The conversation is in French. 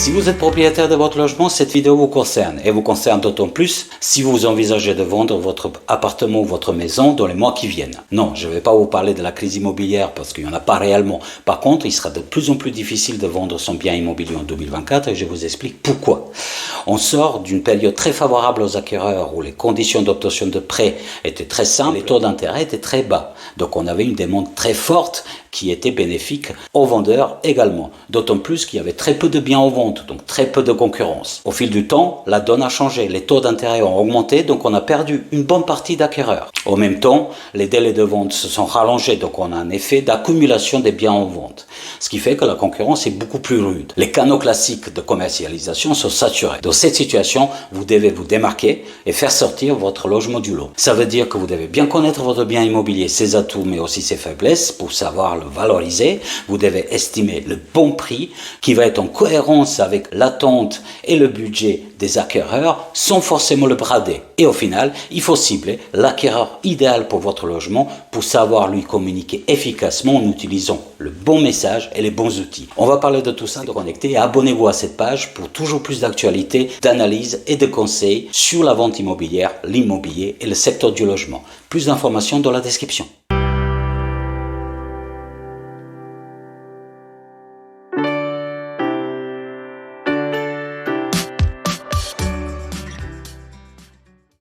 Si vous êtes propriétaire de votre logement, cette vidéo vous concerne et vous concerne d'autant plus si vous envisagez de vendre votre appartement ou votre maison dans les mois qui viennent. Non, je ne vais pas vous parler de la crise immobilière parce qu'il n'y en a pas réellement. Par contre, il sera de plus en plus difficile de vendre son bien immobilier en 2024 et je vous explique pourquoi. On sort d'une période très favorable aux acquéreurs où les conditions d'obtention de prêt étaient très simples, les taux d'intérêt étaient très bas. Donc on avait une demande très forte qui était bénéfique aux vendeurs également. D'autant plus qu'il y avait très peu de biens en vente, donc très peu de concurrence. Au fil du temps, la donne a changé, les taux d'intérêt ont augmenté, donc on a perdu une bonne partie d'acquéreurs. En même temps, les délais de vente se sont rallongés, donc on a un effet d'accumulation des biens en vente. Ce qui fait que la concurrence est beaucoup plus rude. Les canaux classiques de commercialisation sont saturés. Dans cette situation, vous devez vous démarquer et faire sortir votre logement du lot. Ça veut dire que vous devez bien connaître votre bien immobilier, ses atouts, mais aussi ses faiblesses pour savoir le valoriser. Vous devez estimer le bon prix qui va être en cohérence avec l'attente et le budget des acquéreurs sans forcément le brader. Et au final, il faut cibler l'acquéreur idéal pour votre logement pour savoir lui communiquer efficacement en utilisant le bon message et les bons outils. On va parler de tout ça, de connecter et abonnez-vous à cette page pour toujours plus d'actualités, d'analyses et de conseils sur la vente immobilière, l'immobilier et le secteur du logement. Plus d'informations dans la description.